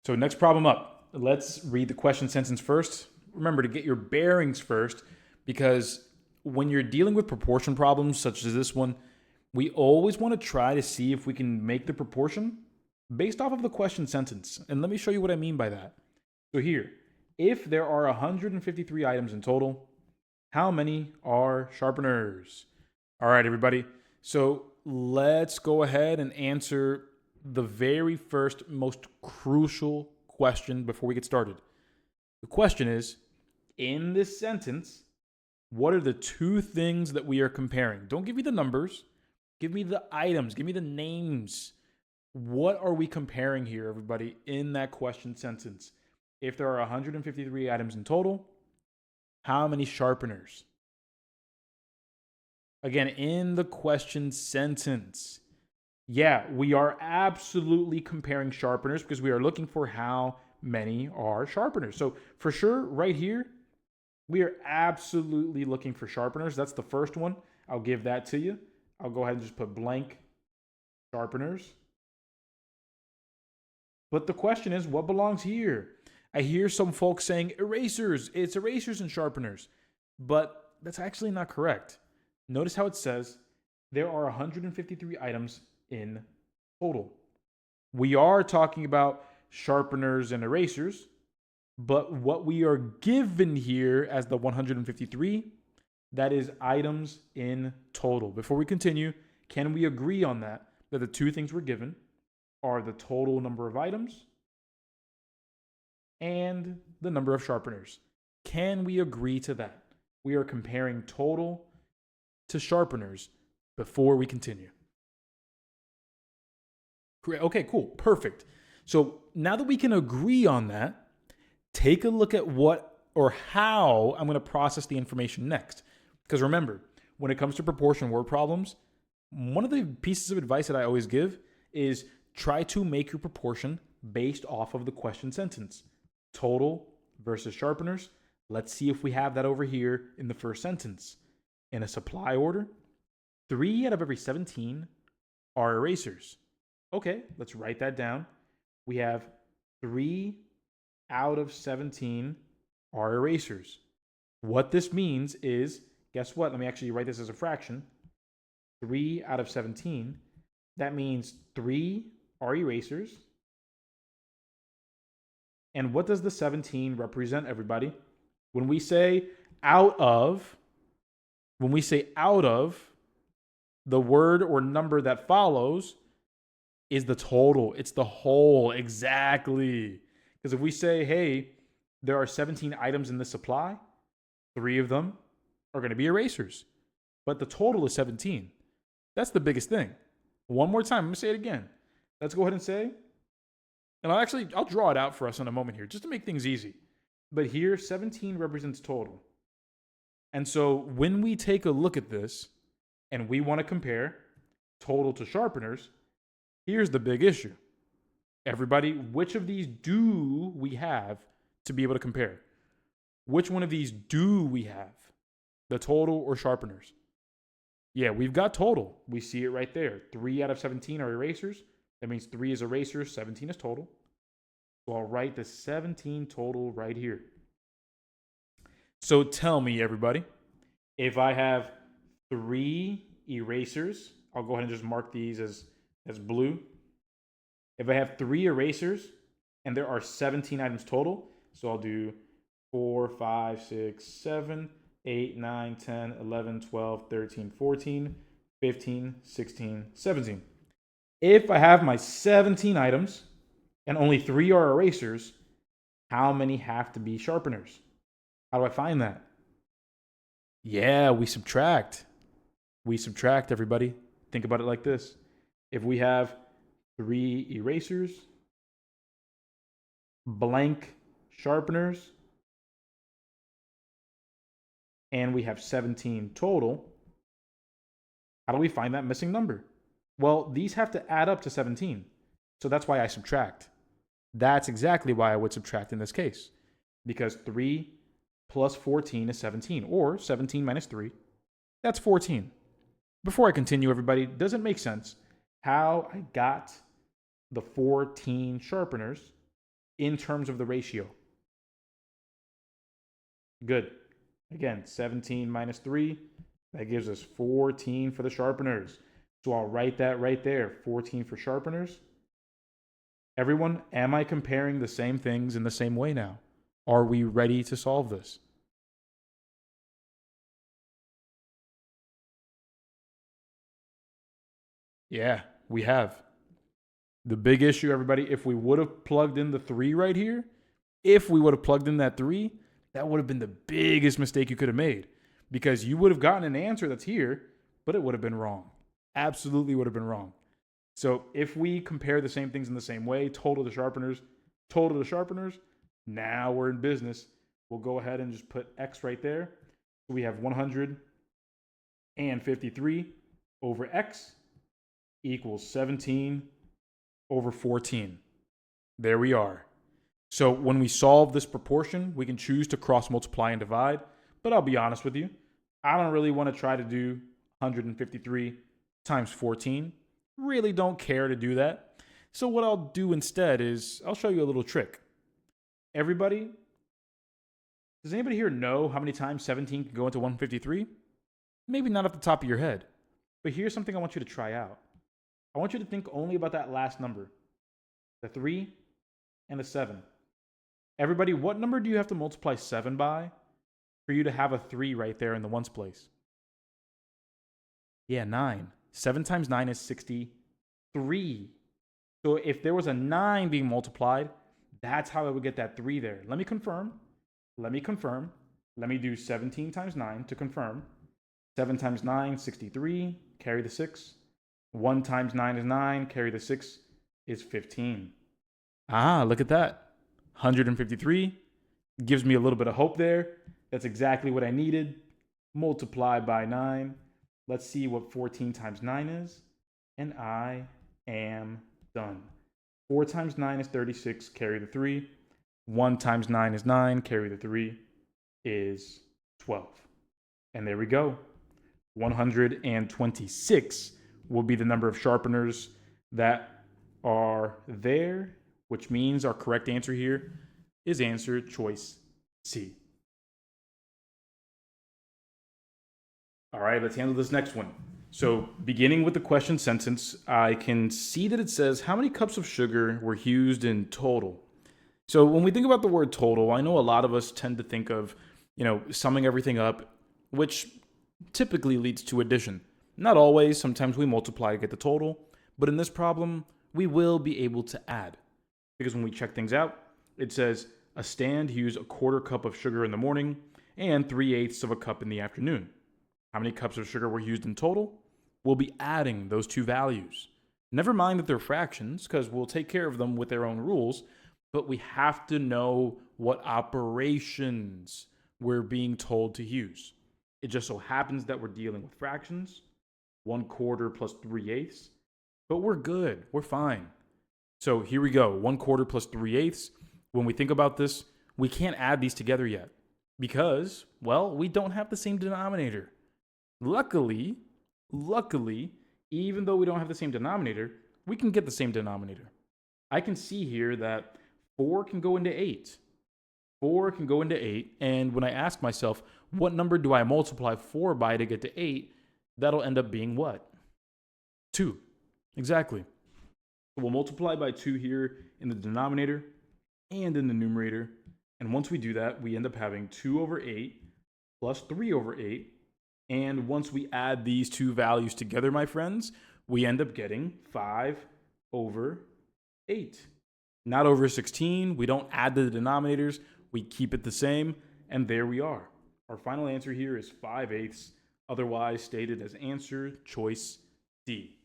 So next problem up. Let's read the question sentence first. Remember to get your bearings first, because when you're dealing with proportion problems such as this one, we always want to try to see if we can make the proportion based off of the question sentence. And let me show you what I mean by that. So here, if there are 153 items in total, how many are sharpeners? All right, everybody. So let's go ahead and answer the very first, most crucial question before we get started. The question is, in this sentence, what are the two things that we are comparing? Don't give me the numbers. Give me the items. Give me the names. What are we comparing here, everybody, in that question sentence? If there are 153 items in total, how many sharpeners? Again, in the question sentence, yeah, we are absolutely comparing sharpeners because we are looking for how many are sharpeners. So for sure, right here, we are absolutely looking for sharpeners. That's the first one. I'll give that to you. I'll go ahead and just put blank sharpeners. But the question is, what belongs here? I hear some folks saying erasers. It's erasers and sharpeners. But that's actually not correct. Notice how it says there are 153 items in total. We are talking about sharpeners and erasers, but what we are given here as the 153, that is items in total. Before we continue, can we agree on that the two things we're given are the total number of items and the number of sharpeners? Can we agree to that? We are comparing total to sharpeners before we continue. Okay, cool, perfect. So now that we can agree on that, take a look at what or how I'm going to process the information next. Because remember, when it comes to proportion word problems, one of the pieces of advice that I always give is try to make your proportion based off of the question sentence. Total versus sharpeners. Let's see if we have that over here in the first sentence. In a supply order, 3 out of every 17 are erasers. Okay, let's write that down. We have 3 out of 17 are erasers. What this means is, guess what? Let me actually write this as a fraction. 3 out of 17. That means 3 are erasers. And what does the 17 represent, everybody? When we say out of, the word or number that follows is the total. It's the whole, exactly. Because if we say, hey, there are 17 items in the supply, 3 of them are going to be erasers. But the total is 17. That's the biggest thing. One more time, I'm going to say it again. Let's go ahead and say, and I'll draw it out for us in a moment here, just to make things easy. But here, 17 represents total. And so when we take a look at this and we want to compare total to sharpeners, here's the big issue. Everybody, which of these do we have to be able to compare? Which one of these do we have? The total or sharpeners? Yeah, we've got total. We see it right there. 3 out of 17 are erasers. That means 3 is erasers, 17 is total. So I'll write the 17 total right here. So tell me, everybody, if I have 3 erasers, I'll go ahead and just mark these as blue. If I have 3 erasers and there are 17 items total, so I'll do 4, 5, 6, 7, 8, 9, 10, 11, 12, 13, 14, 15, 16, 17. If I have my 17 items and only 3 are erasers, how many have to be sharpeners? How do I find that? Yeah, we subtract. We subtract, everybody. Think about it like this. If we have 3 erasers, blank sharpeners, and we have 17 total, how do we find that missing number? Well, these have to add up to 17. So that's why I subtract. That's exactly why I would subtract in this case. Because 3 plus 14 is 17, or 17 minus 3, that's 14. Before I continue, everybody, does it make sense how I got the 14 sharpeners in terms of the ratio? Good. Again, 17 minus 3, that gives us 14 for the sharpeners. So I'll write that right there, 14 for sharpeners. Everyone, am I comparing the same things in the same way now? Are we ready to solve this? Yeah, we have. The big issue, everybody, if we would have plugged in the 3 right here, if we would have plugged in that 3, that would have been the biggest mistake you could have made, because you would have gotten an answer that's here, but it would have been wrong. Absolutely would have been wrong. So if we compare the same things in the same way, total to sharpeners, now we're in business. We'll go ahead and just put X right there. So we have 153 over X equals 17 over 14. There we are. So when we solve this proportion, we can choose to cross multiply and divide. But I'll be honest with you, I don't really want to try to do 153 times 14. Really don't care to do that. So what I'll do instead is I'll show you a little trick. Everybody, does anybody here know how many times 17 can go into 153? Maybe not off the top of your head. But here's something I want you to try out. I want you to think only about that last number, the 3 and the 7. Everybody, what number do you have to multiply 7 by for you to have a 3 right there in the ones place? Yeah, 9. 7 times 9 is 63. So if there was a 9 being multiplied, that's how I would get that 3 there. Let me confirm. Let me do 17 times 9 to confirm. 7 times 9, 63. Carry the 6. 1 times 9 is 9. Carry the 6 is 15. Ah, look at that. 153 gives me a little bit of hope there. That's exactly what I needed. Multiply by 9. Let's see what 14 times 9 is. And I am done. 4 times 9 is 36. Carry the 3. 1 times 9 is 9. Carry the 3 is 12. And there we go. 126 will be the number of sharpeners that are there, which means our correct answer here is answer choice C. All right, let's handle this next one. So beginning with the question sentence, I can see that it says how many cups of sugar were used in total. So when we think about the word total, I know a lot of us tend to think of, summing everything up, which typically leads to addition. Not always, sometimes we multiply to get the total, but in this problem, we will be able to add. Because when we check things out, it says a stand used 1/4 cup of sugar in the morning and 3/8 of a cup in the afternoon. How many cups of sugar were used in total? We'll be adding those two values. Never mind that they're fractions, because we'll take care of them with their own rules, but we have to know what operations we're being told to use. It just so happens that we're dealing with fractions, 1/4 plus 3/8, but we're good, we're fine. So here we go, 1/4 plus 3/8. When we think about this, we can't add these together yet because, we don't have the same denominator. Luckily, even though we don't have the same denominator, we can get the same denominator. I can see here that 4 can go into 8. 4 can go into 8, and when I ask myself, what number do I multiply 4 by to get to 8, that'll end up being what? 2. Exactly. We'll multiply by 2 here in the denominator and in the numerator. And once we do that, we end up having 2 over 8 plus 3 over 8. And once we add these two values together, my friends, we end up getting 5 over 8. Not over 16. We don't add the denominators. We keep it the same. And there we are. Our final answer here is 5/8, otherwise stated as answer choice D.